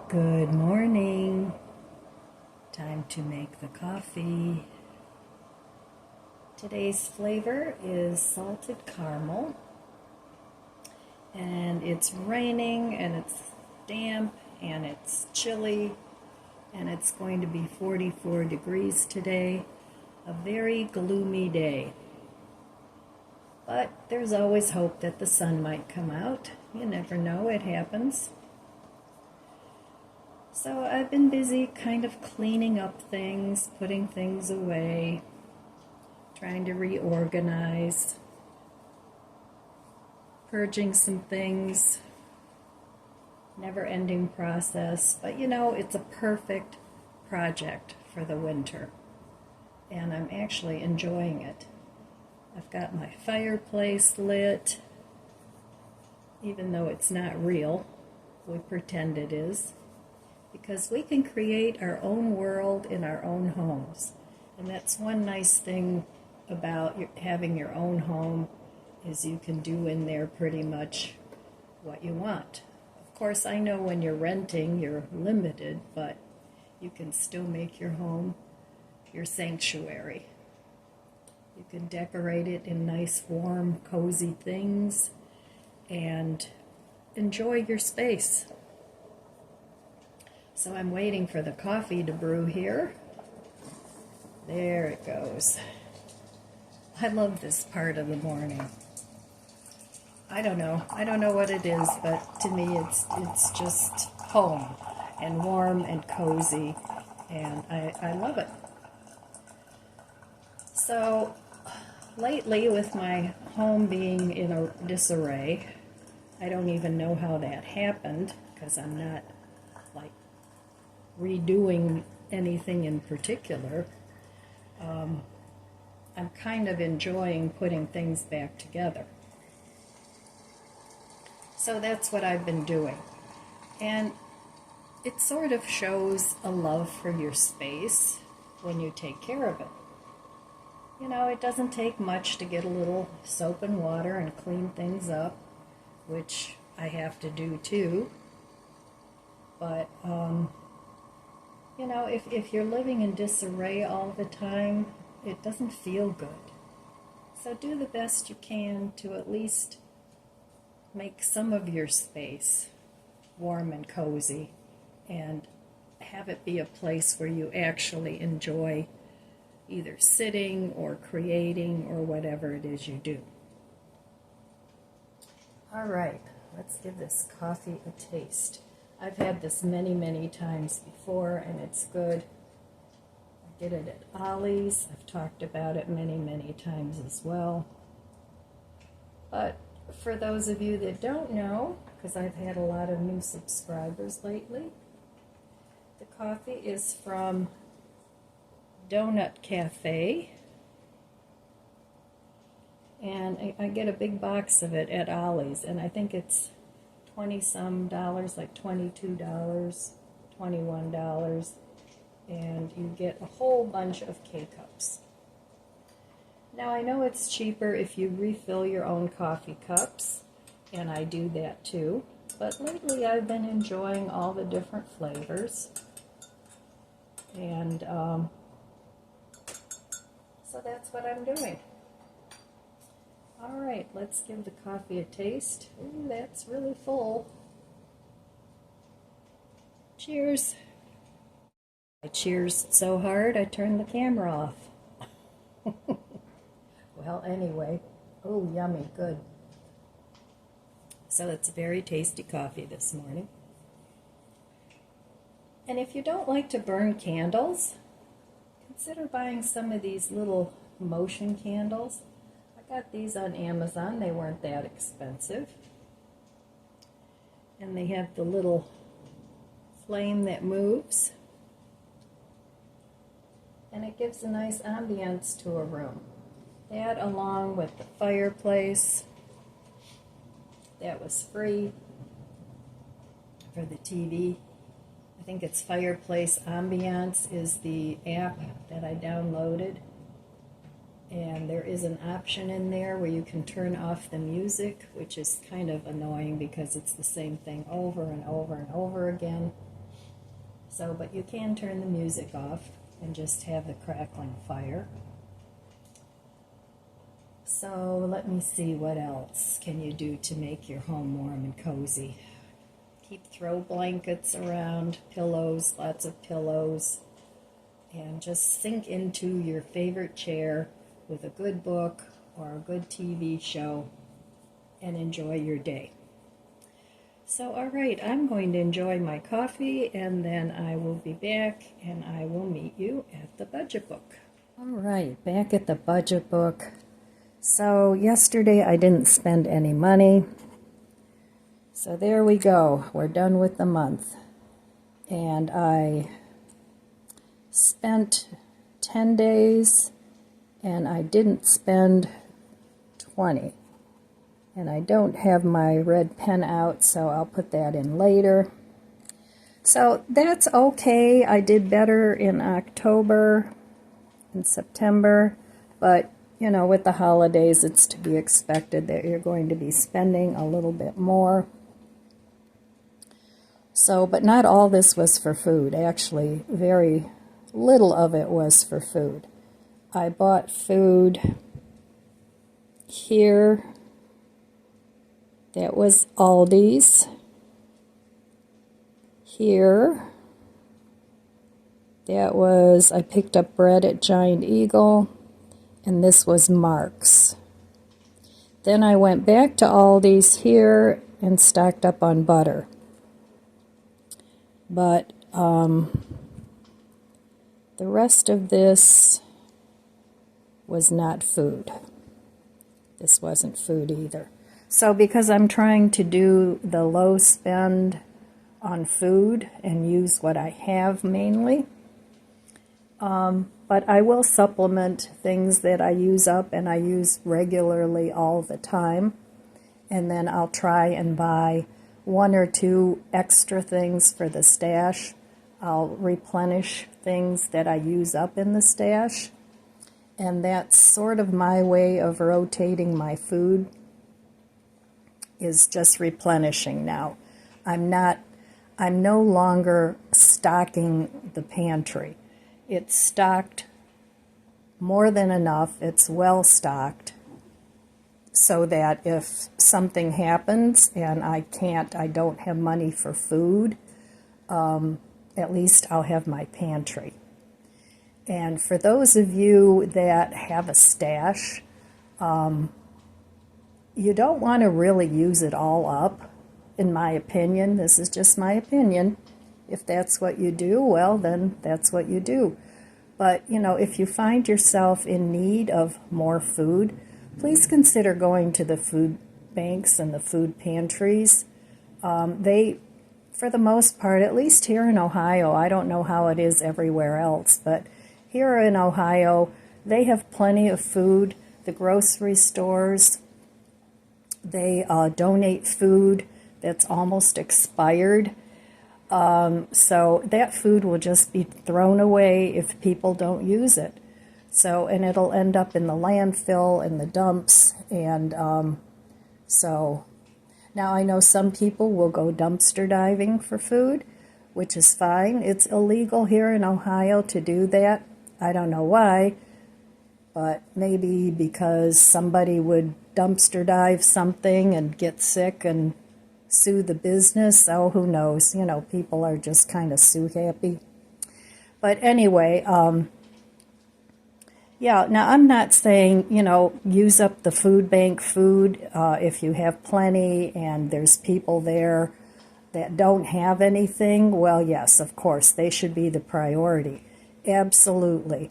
Good morning. Time to make the coffee. Today's flavor is salted caramel. And it's raining and it's damp and it's chilly and it's going to be 44 degrees today. A very gloomy day. But there's always hope that the sun might come out. You never know, it happens. So I've been busy kind of cleaning up things, putting things away, trying to reorganize, purging some things, never-ending process. But you know, it's a perfect project for the winter, and I'm actually enjoying it. I've got my fireplace lit, even though it's not real. We pretend it is. Because we can create our own world in our own homes. And that's one nice thing about having your own home, is you can do in there pretty much what you want. Of course, I know when you're renting, you're limited, but you can still make your home your sanctuary. You can decorate it in nice, warm, cozy things and enjoy your space. So I'm waiting for the coffee to brew here. There it goes. I love this part of the morning. I don't know what it is, but to me it's just home and warm and cozy, and I love it. So lately, with my home being in a disarray, I don't even know how that happened, because I'm not like redoing anything in particular. I'm kind of enjoying putting things back together. So that's what I've been doing. And it sort of shows a love for your space when you take care of it. You know, it doesn't take much to get a little soap and water and clean things up, which I have to do too. But you know, if you're living in disarray all the time, it doesn't feel good. So do the best you can to at least make some of your space warm and cozy, and have it be a place where you actually enjoy either sitting or creating or whatever it is you do. All right, let's give this coffee a taste. I've had this many, many times before, and it's good. I get it at Ollie's. I've talked about it many, many times as well. But for those of you that don't know, because I've had a lot of new subscribers lately, the coffee is from Donut Cafe. And I get a big box of it at Ollie's, and I think it's $20-some, like $22, $21, and you get a whole bunch of K-cups. Now I know it's cheaper if you refill your own coffee cups, and I do that too, but lately I've been enjoying all the different flavors, and so that's what I'm doing. All right, let's give the coffee a taste. Ooh, that's really full. Cheers. I cheersed so hard I turned the camera off. Well, anyway. Oh, yummy, good. So it's very tasty coffee this morning. And if you don't like to burn candles, consider buying some of these little motion candles. Got these on Amazon. They weren't that expensive. And they have the little flame that moves. And it gives a nice ambience to a room. That, along with the fireplace, that was free for the TV. I think it's Fireplace Ambiance is the app that I downloaded. And there is an option in there where you can turn off the music, which is kind of annoying because it's the same thing over and over and over again. So, but you can turn the music off and just have the crackling fire. So let me see, what else can you do to make your home warm and cozy? Throw blankets around, pillows, lots of pillows, and just sink into your favorite chair with a good book or a good TV show and enjoy your day. So, all right, I'm going to enjoy my coffee, and then I will be back and I will meet you at the budget book. All right, back at the budget book. So yesterday I didn't spend any money. So there we go. We're done with the month. And I spent 10 days and I didn't spend 20. And I don't have my red pen out, so I'll put that in later. So that's okay. I did better in October and September, but you know, with the holidays, it's to be expected that you're going to be spending a little bit more. So, but not all this was for food. Actually, very little of it was for food. I bought food here. That was Aldi's. Here, that was, I picked up bread at Giant Eagle, and this was Mark's. Then I went back to Aldi's here and stocked up on butter. But the rest of this was not food. This wasn't food either. So because I'm trying to do the low spend on food and use what I have mainly, but I will supplement things that I use up and I use regularly all the time. And then I'll try and buy 1 or 2 extra things for the stash. I'll replenish things that I use up in the stash. And that's sort of my way of rotating my food, is just replenishing now. I'm no longer stocking the pantry. It's stocked more than enough. It's well stocked so that if something happens and I don't have money for food, at least I'll have my pantry. And for those of you that have a stash, you don't want to really use it all up, in my opinion. This is just my opinion. If that's what you do, well, then that's what you do. But, you know, if you find yourself in need of more food, please consider going to the food banks and the food pantries. They, for the most part, at least here in Ohio, I don't know how it is everywhere else, but here in Ohio, they have plenty of food. The grocery stores, they donate food that's almost expired. So that food will just be thrown away if people don't use it. So, and it'll end up in the landfill and the dumps. And so now I know some people will go dumpster diving for food, which is fine. It's illegal here in Ohio to do that. I don't know why, but maybe because somebody would dumpster dive something and get sick and sue the business. Oh, who knows? You know, people are just kind of sue happy. But anyway, yeah, now I'm not saying, you know, use up the food bank food if you have plenty and there's people there that don't have anything. Well, yes, of course, they should be the priority. Absolutely.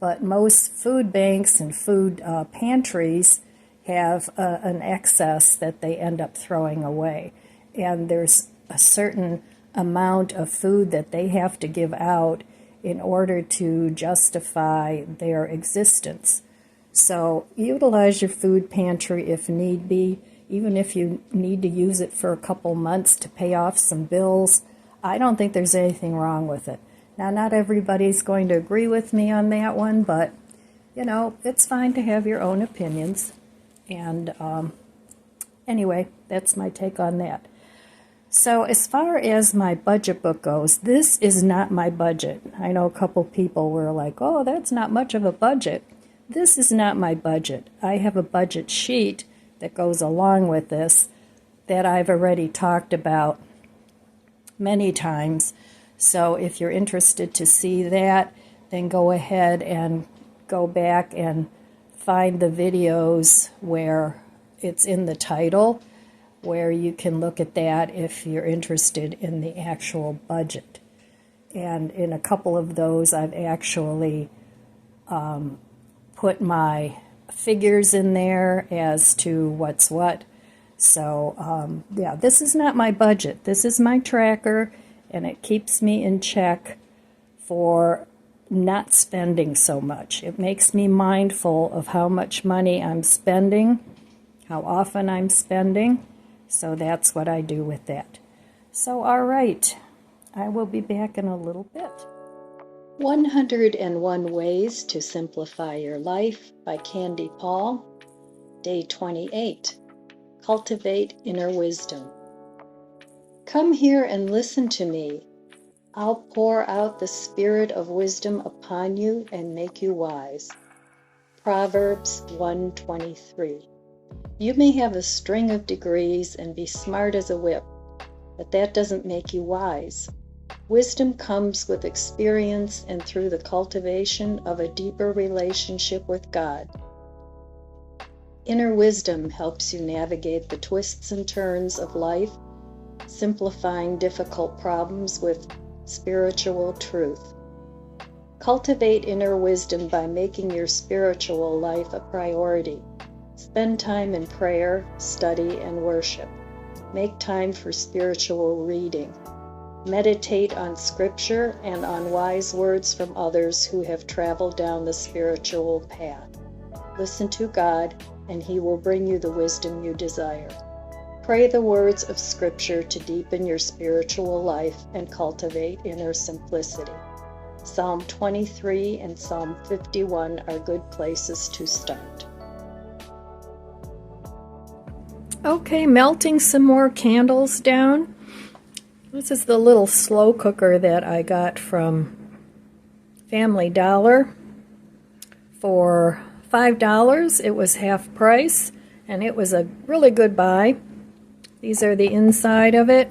But most food banks and food pantries have an excess that they end up throwing away. And there's a certain amount of food that they have to give out in order to justify their existence. So utilize your food pantry if need be, even if you need to use it for a couple months to pay off some bills. I don't think there's anything wrong with it. Now, not everybody's going to agree with me on that one, but, you know, it's fine to have your own opinions. And anyway, that's my take on that. So as far as my budget book goes, this is not my budget. I know a couple people were like, oh, that's not much of a budget. This is not my budget. I have a budget sheet that goes along with this that I've already talked about many times. So if you're interested to see that, then go ahead and go back and find the videos where it's in the title, where you can look at that if you're interested in the actual budget. And in a couple of those, I've actually put my figures in there as to what's what. So, yeah, this is not my budget. This is my tracker, and it keeps me in check for not spending so much. It makes me mindful of how much money I'm spending, how often I'm spending. So that's what I do with that. So, all right, I will be back in a little bit. 101 Ways to Simplify Your Life by Candy Paul. Day 28. Cultivate Inner Wisdom. Come here and listen to me. I'll pour out the spirit of wisdom upon you and make you wise. Proverbs 1:23. You may have a string of degrees and be smart as a whip, but that doesn't make you wise. Wisdom comes with experience and through the cultivation of a deeper relationship with God. Inner wisdom helps you navigate the twists and turns of life, simplifying difficult problems with spiritual truth. Cultivate inner wisdom by making your spiritual life a priority. Spend time in prayer, study, and worship. Make time for spiritual reading. Meditate on scripture and on wise words from others who have traveled down the spiritual path. Listen to God, and He will bring you the wisdom you desire. Pray the words of scripture to deepen your spiritual life and cultivate inner simplicity. Psalm 23 and Psalm 51 are good places to start. Okay, melting some more candles down. This is the little slow cooker that I got from Family Dollar for $5. It was half price, and it was a really good buy. These are the inside of it.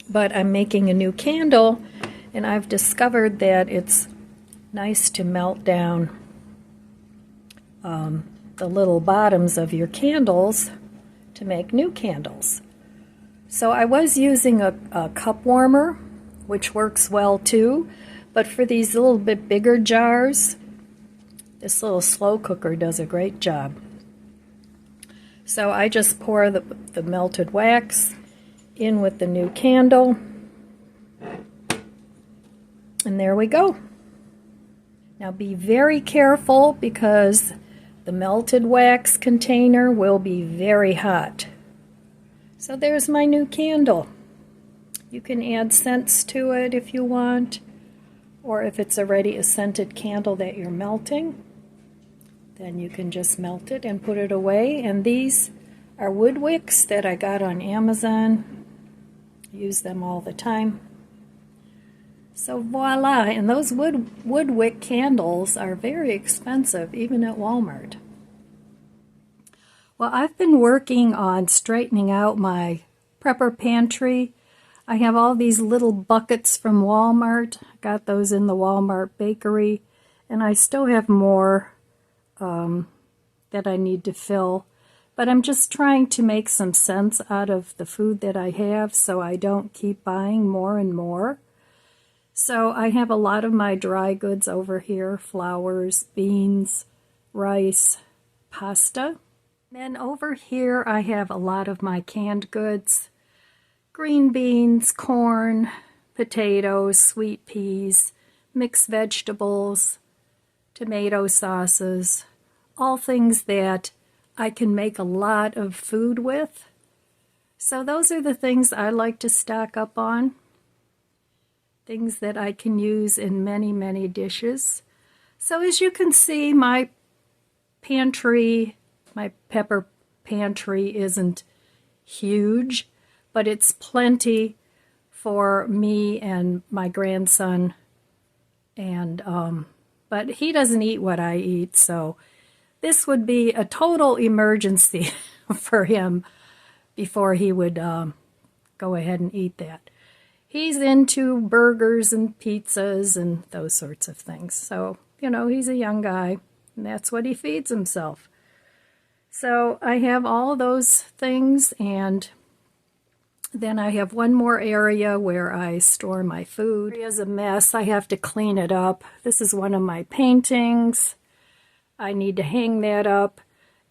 But I'm making a new candle, and I've discovered that it's nice to melt down the little bottoms of your candles to make new candles. So I was using a cup warmer, which works well too, but for these little bit bigger jars, this little slow cooker does a great job. So I just pour the melted wax in with the new candle, and there we go. Now be very careful because the melted wax container will be very hot. So there's my new candle. You can add scents to it if you want, or if it's already a scented candle that you're melting, then you can just melt it and put it away. And these are wood wicks that I got on Amazon. I use them all the time. So voila, and those wood wick candles are very expensive, even at Walmart. Well, I've been working on straightening out my prepper pantry. I have all these little buckets from Walmart. I got those in the Walmart bakery, and I still have more that I need to fill. But I'm just trying to make some sense out of the food that I have so I don't keep buying more and more. So I have a lot of my dry goods over here, flours, beans, rice, pasta. Then over here I have a lot of my canned goods, green beans, corn, potatoes, sweet peas, mixed vegetables, tomato sauces, all things that I can make a lot of food with. So those are the things I like to stock up on. Things that I can use in many, many dishes. So as you can see, my pantry, my pepper pantry isn't huge, but it's plenty for me and my grandson. And but he doesn't eat what I eat, so this would be a total emergency for him before he would go ahead and eat that. He's into burgers and pizzas and those sorts of things. So, you know, he's a young guy, and that's what he feeds himself. So I have all those things, and then I have one more area where I store my food. It is a mess. I have to clean it up. This is one of my paintings. I need to hang that up,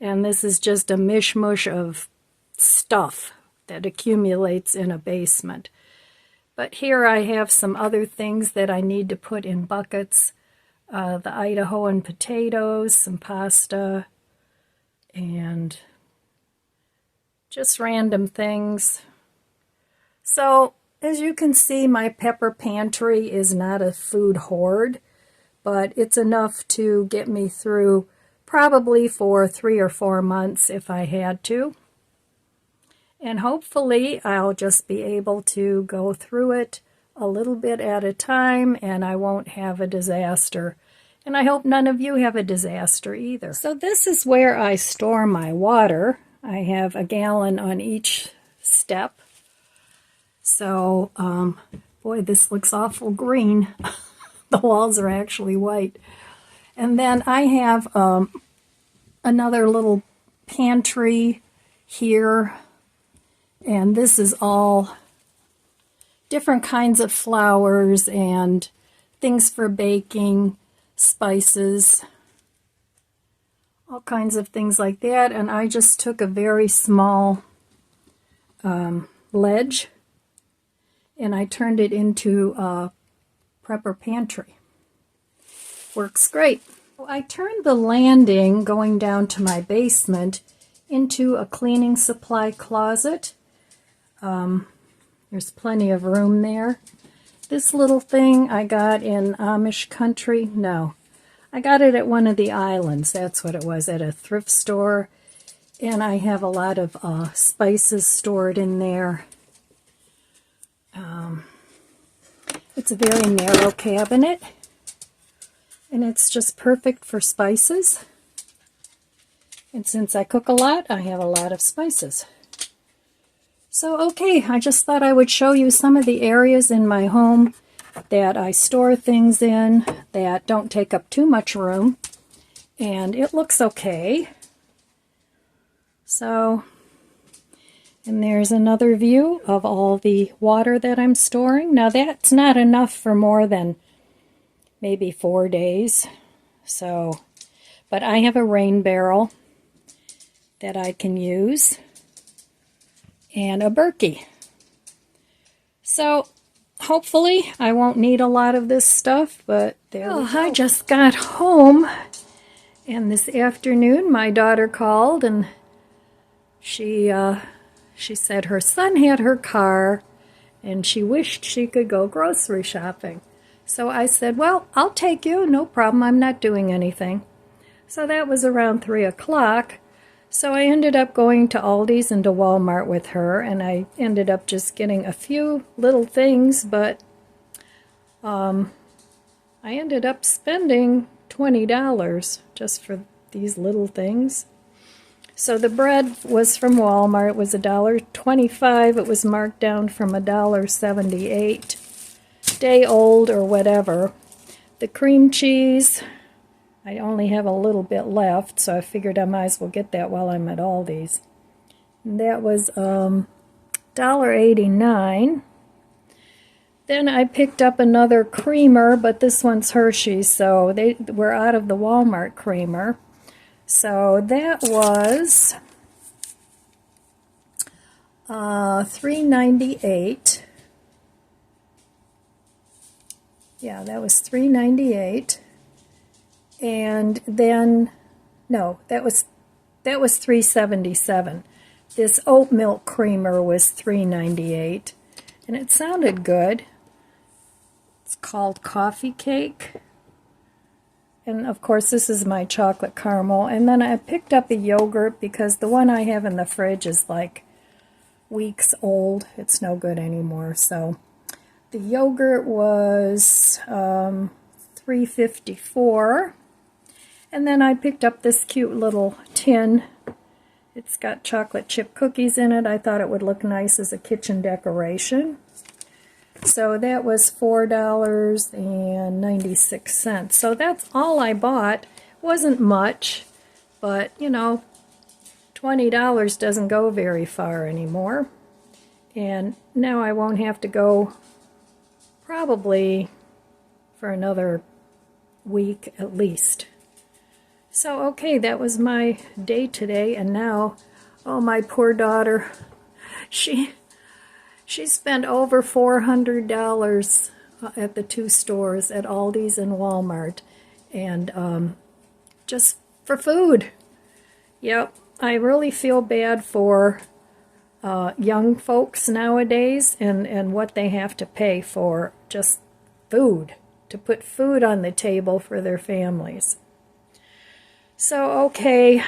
and this is just a mishmash of stuff that accumulates in a basement. But here I have some other things that I need to put in buckets. The Idahoan potatoes, some pasta, and just random things. So, as you can see, my pepper pantry is not a food hoard, but it's enough to get me through probably for 3 or 4 months if I had to. And hopefully I'll just be able to go through it a little bit at a time, and I won't have a disaster. And I hope none of you have a disaster either. So this is where I store my water. I have a gallon on each step. So, boy, this looks awful green. The walls are actually white. And then I have another little pantry here. And this is all different kinds of flours and things for baking, spices, all kinds of things like that. And I just took a very small ledge and I turned it into a prepper pantry. Works great. I turned the landing going down to my basement into a cleaning supply closet. There's plenty of room there. This little thing I got in Amish country. No, I got it at one of the islands. That's what it was, at a thrift store. And I have a lot of spices stored in there. It's a very narrow cabinet. And it's just perfect for spices. And since I cook a lot, I have a lot of spices. So, okay, I just thought I would show you some of the areas in my home that I store things in that don't take up too much room. And it looks okay. So, and there's another view of all the water that I'm storing. Now, that's not enough for more than maybe 4 days. So, but I have a rain barrel that I can use, and a Berkey. So hopefully I won't need a lot of this stuff, but there we go. I just got home, and this afternoon my daughter called, and she said her son had her car and she wished she could go grocery shopping. So I said, well, I'll take you, no problem, I'm not doing anything. So that was around 3 o'clock. So I ended up going to Aldi's and to Walmart with her, and I ended up just getting a few little things, but I ended up spending $20 just for these little things. So the bread was from Walmart. It was $1.25. It was marked down from $1.78. Day old or whatever. The cream cheese, I only have a little bit left, so I figured I might as well get that while I'm at Aldi's. And that was $1.89. Then I picked up another creamer, but this one's Hershey's, so they were out of the Walmart creamer. So that was $3.98. Yeah, that was $3.98. And then, no, that was $3.77. This oat milk creamer was $3.98, and it sounded good. It's called Coffee Cake. And of course, this is my chocolate caramel. And then I picked up a yogurt because the one I have in the fridge is like weeks old. It's no good anymore. So the yogurt was $3.54. And then I picked up this cute little tin. It's got chocolate chip cookies in it. I thought it would look nice as a kitchen decoration. So that was $4.96. So that's all I bought. Wasn't much, but you know, $20 doesn't go very far anymore. And now I won't have to go probably for another week at least. So okay, that was my day today, and now, oh, my poor daughter, she spent over $400 at the two stores, at Aldi's and Walmart, and just for food. Yep, I really feel bad for young folks nowadays and what they have to pay for just food, to put food on the table for their families. So, okay,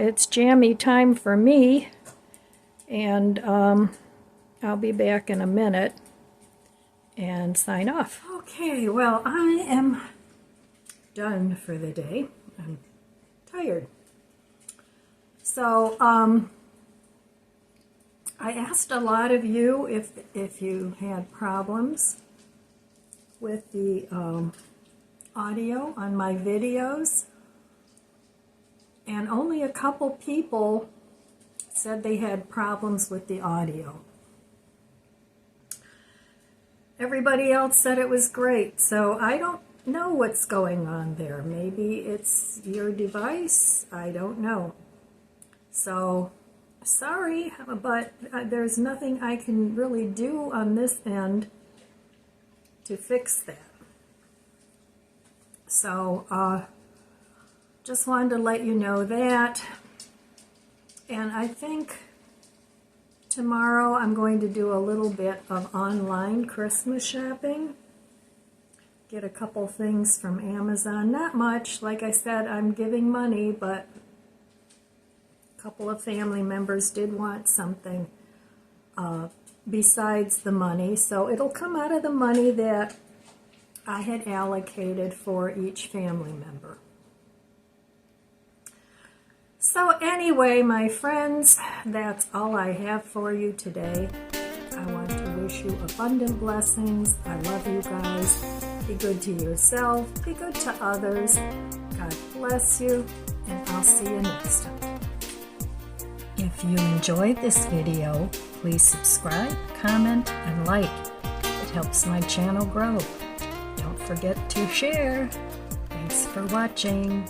it's jammy time for me, and I'll be back in a minute and sign off. Okay, well, I am done for the day. I'm tired. So, I asked a lot of you if you had problems with the audio on my videos. And only a couple people said they had problems with the audio. Everybody else said it was great, so I don't know what's going on there. Maybe it's your device, I don't know. So, sorry, but there's nothing I can really do on this end to fix that. So, just wanted to let you know that. And I think tomorrow I'm going to do a little bit of online Christmas shopping. Get a couple things from Amazon. Not much. Like I said, I'm giving money, but a couple of family members did want something besides the money. So it'll come out of the money that I had allocated for each family member. So anyway, my friends, that's all I have for you today. I want to wish you abundant blessings. I love you guys. Be good to yourself. Be good to others. God bless you, and I'll see you next time. If you enjoyed this video, please subscribe, comment, and like. It helps my channel grow. Don't forget to share. Thanks for watching.